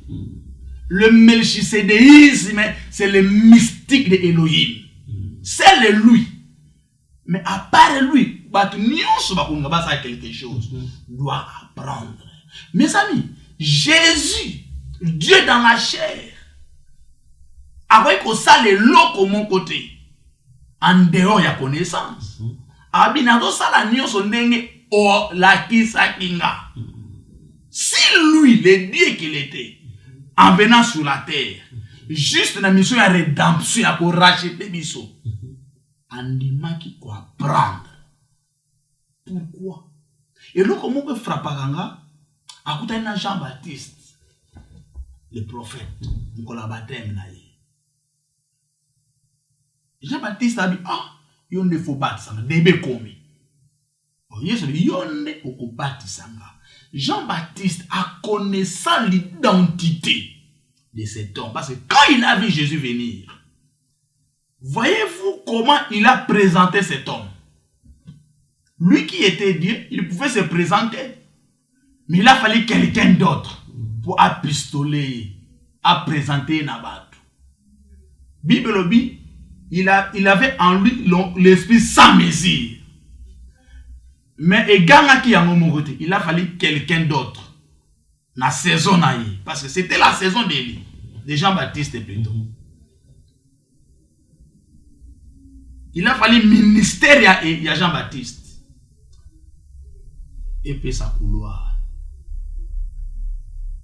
Le melchisédéisme, c'est le mystique de Elohim. C'est lui. Mais à part lui, quelque chose doit apprendre. Mes amis, Jésus, Dieu dans la chair, avec ça les lots comme mon côté, en dehors il y a connaissance. Abinado ça la nion son dengue o la kisa kinga. Si lui, le Dieu qu'il était, en venant sur la terre, juste la mission de rédemption pour racheter biso, andima qui quoi prendre. Pourquoi? Et là comment peut frapper ganga? À côté de Jean-Baptiste, le prophète, Nicolas baptême naïe. Jean-Baptiste a dit, il ne faut pas ça, débé commis. Jean-Baptiste a connaissant l'identité de cet homme. Parce que quand il a vu Jésus venir, voyez-vous comment il a présenté cet homme? Lui qui était Dieu, il pouvait se présenter. Mais il a fallu quelqu'un d'autre pour apistoler, à présenter Nabat. Bible obi, il avait en lui l'esprit sans mesure. Mais il a fallu quelqu'un d'autre. La saison naïe. Parce que c'était la saison de Jean-Baptiste plutôt. Il a fallu ministère à Jean-Baptiste. Et puis sa couloir.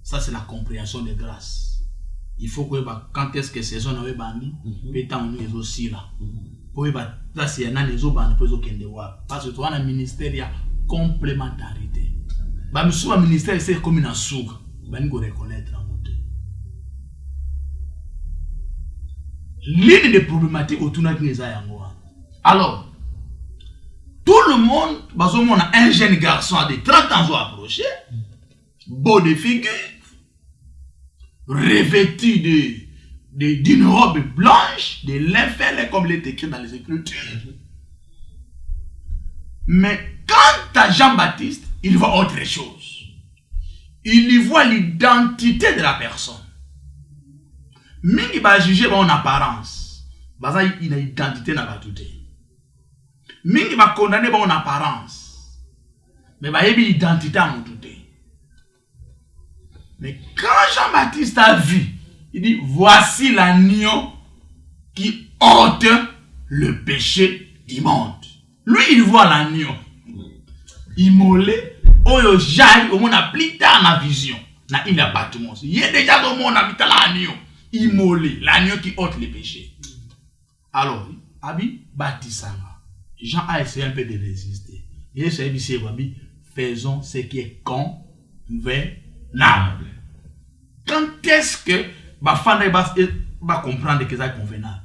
Ça c'est la compréhension de grâce. Il faut que quand est-ce que saison naïe bandi, pétant nous aussi là. Parce que tu as un ministère, il y a complémentarité. Le ministère, c'est comme une soupe. Il faut reconnaître. L'une des problématiques autour de nous. Alors, tout le monde, un jeune garçon de 30 ans approché, beau de figure, revêtu d'une robe blanche, de l'infernal comme il est écrit dans les Écritures. Mais quant à Jean-Baptiste, il voit autre chose. Il y voit l'identité de la personne. Mingi va juger en apparence. Baza il a identité na batute. Mingi va condamner en apparence. Mais va y identité à motute. Mais quand Jean-Baptiste a vu, il dit, voici l'agneau qui ôte le péché du monde. Lui, il voit l'agneau. Immolé, oyo jai, au monde a plus tard na vision. Na il a pas tout le monde. Il y a déjà dans le monde habitant l'agneau. Immolé, l'agneau qui ôte le péché. Alors, Abi, bâtissanga. Jean a essayé un peu de résister. Il a essayé de dire, faisons ce qui est convenable. Quand est-ce que Bafana va comprendre que c'est convenable?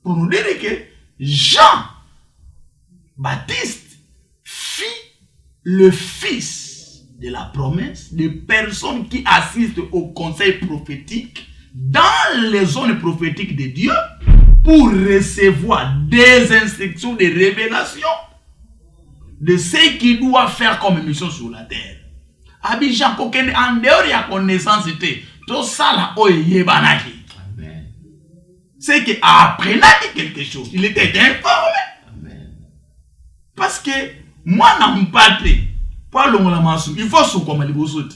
Pour nous dire que Jean-Baptiste fit le fils de la promesse de personnes qui assistent au conseil prophétique dans les zones prophétiques de Dieu pour recevoir des instructions, des révélations de ce qu'il doit faire comme mission sur la terre. Abidjan, en dehors de la connaissance, tout ça là,
Amen.
c'est qu'il apprenait quelque chose. Il était informé.
Amen.
Parce que moi, je pas il faut se comme les beaux sauts.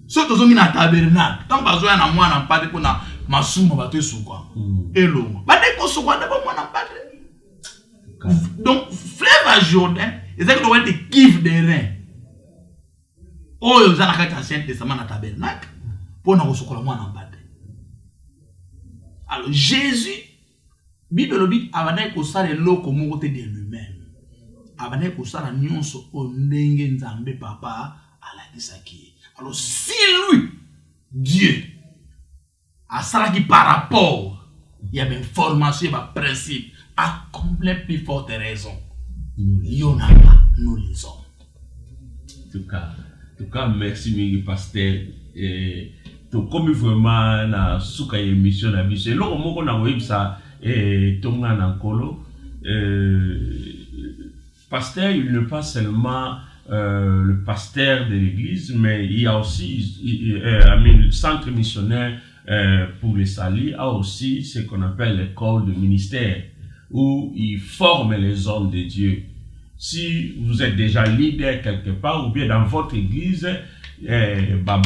Surtout dans le tabernacle. Tant que je suis moi, je pas pour ma souma battre sous quoi. Et l'eau. Bah dès qu'on se voit d'abord moi pas. Donc fleuve Jourdain, ils ont été kiff des reins. Oh, ils ont fait l'Ancien Testament dans le tabernacle pour nous recevoir moi en battre. Alors Jésus, Bible le dit, avant que ça le lot comme côté de lui-même. Avant que ça la nyonso ondenge nzambe papa à la disaki. Alors si lui, Dieu, à ça qui par rapport, il y a une formation, il y a un principe, à complètement plus forte raison. Il y en a là, nous les hommes.
En tout cas, merci, Miguel Pasteur. To comme vraiment na suka émission na biso. Loko moko na websa tonga na nkolo. Pasteur, il n'est pas seulement le pasteur de l'église, mais il y a aussi le centre missionnaire pour les salis a aussi ce qu'on appelle l'école de ministère, où il forme les hommes de Dieu. Si vous êtes déjà leader quelque part, ou bien dans votre église,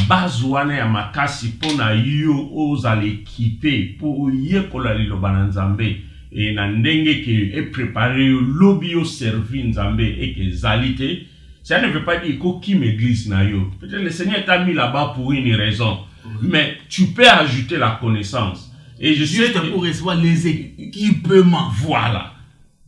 base wana ya makasi pona yo oza l'équiper pour yekola liloba na Nzambe et na ndenge ke préparer lobby au servir Nzambe et que zalité, ça ne veut pas dire qu'aucune église na yo. Peut-être le Seigneur t'a mis là-bas pour une raison, mais tu peux ajouter la connaissance. Et je suis
juste pour recevoir les équipements.
Voilà.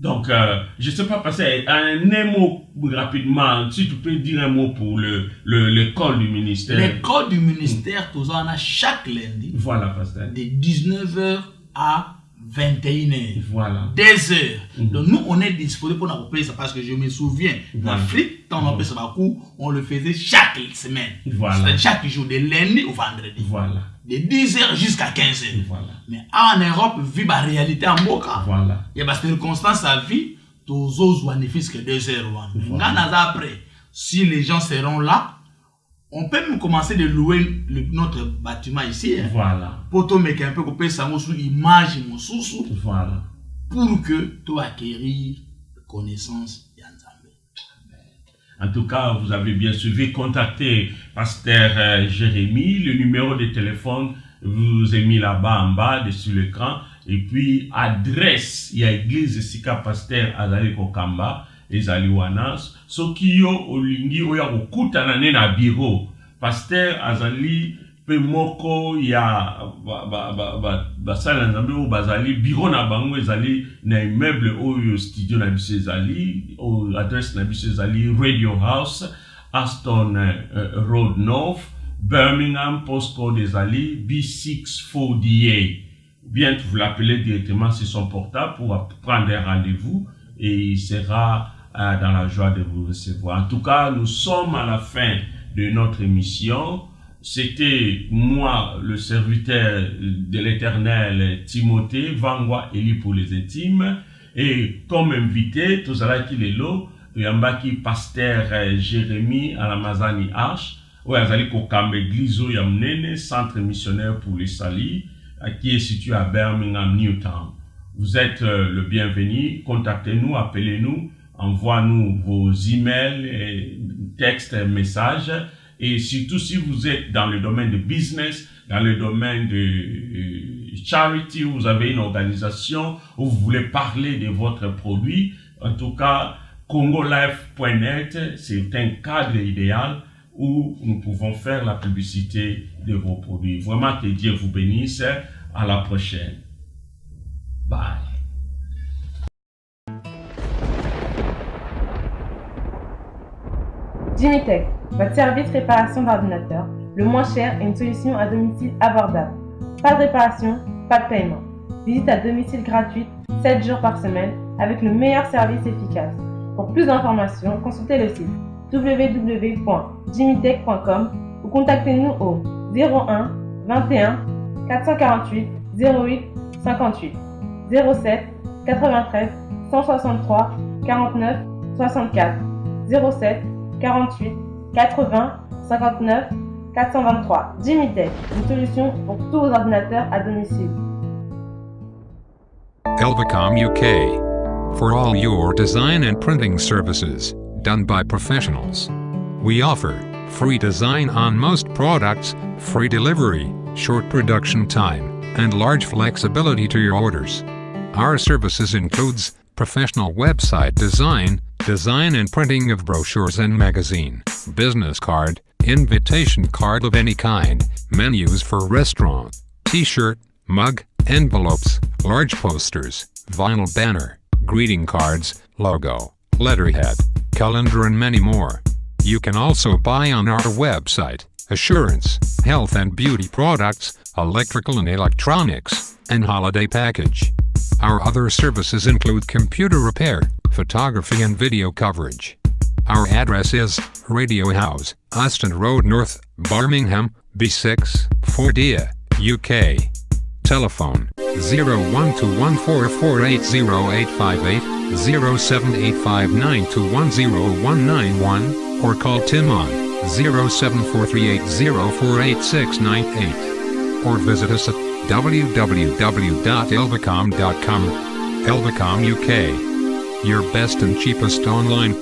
Donc, je ne sais pas passer un mot rapidement, si tu peux dire un mot pour l'école du ministère.
L'école du ministère, tout ça, on a chaque lundi.
Voilà, pasteur.
De 19h à 21h.
Voilà.
2 heures. Donc, nous, on est disponible pour nous payer ça parce que je me souviens, en Afrique, quand on paye ça, on le faisait chaque semaine.
Voilà.
Chaque jour, de lundi au vendredi.
Voilà.
De 10h jusqu'à 15h.
Voilà.
Mais en Europe, vu la réalité en Boka,
voilà.
Il y a des circonstances à vie, tous autres ne font que 2 heures. Voilà. Après, si les gens seront là, on peut même commencer de louer notre bâtiment ici.
Voilà.
Pour te mettre un peu coupé ça sous l'image,
voilà.
Pour que tu acquérir connaissance.
En tout cas, vous avez bien suivi, contactez Pasteur Jérémie, le numéro de téléphone vous est mis là-bas en bas, dessus l'écran, et puis adresse, il y a église Sika Pasteur Azali Kokamba, Ezali Wanas, Sokiyo Olingi Oya Okutana na bureau, Pasteur Azali Pemoko ya basala nzambe o bazali bureau na bango ezali na immeuble oyo studio na biso ezali o adresse na biso ezali Radio House Aston Road North Birmingham postcode ezali B640DA. Bien vous l'appelez directement sur son portable pour prendre un rendez-vous et il sera dans la joie de vous recevoir. En tout cas, nous sommes à la fin de notre émission. C'était moi, le serviteur de l'Éternel, Timothée Vangwa Eli pour les intimes. Et comme invité, Tozalaki Lelo, Yambaki Pasteur Jérémie à la Mazani Arche, Oyazali Kokambe Glizo Yamnene, centre missionnaire pour les salis, qui est situé à Birmingham, Newtown. Vous êtes le bienvenu, contactez-nous, appelez-nous, envoie-nous vos emails, textes, messages. Et surtout si vous êtes dans le domaine de business, dans le domaine de charity, vous avez une organisation où vous voulez parler de votre produit, en tout cas, congolife.net, c'est un cadre idéal où nous pouvons faire la publicité de vos produits. Vraiment que Dieu vous bénisse. À la prochaine. Bye.
Jimitech, votre service réparation d'ordinateur, le moins cher et une solution à domicile abordable. Pas de réparation, pas de paiement. Visite à domicile gratuite, 7 jours par semaine, avec le meilleur service efficace. Pour plus d'informations, consultez le site www.jimitech.com ou contactez-nous au 01 21 448 08 58. 07 93 163 49 64 07 48 80 59 423. Jimmy Tech, une solution pour tous vos ordinateurs à domicile.
Elvacom UK. For all your design and printing services, done by professionals. We offer free design on most products, free delivery, short production time, and large flexibility to your orders. Our services includes professional website design, design and printing of brochures and magazine, business card, invitation card of any kind, menus for restaurant, t-shirt, mug, envelopes, large posters, vinyl banner, greeting cards, logo, letterhead, calendar and many more. You can also buy on our website, assurance, health and beauty products, electrical and electronics, and holiday package. Our other services include computer repair, photography and video coverage. Our address is Radio House, Austin Road North, Birmingham, B6, 4D, UK. Telephone 012144808858, 0785921091, or call Tim on 0743804698, or visit us at www.elvacom.com. Elvacom UK, your best and cheapest online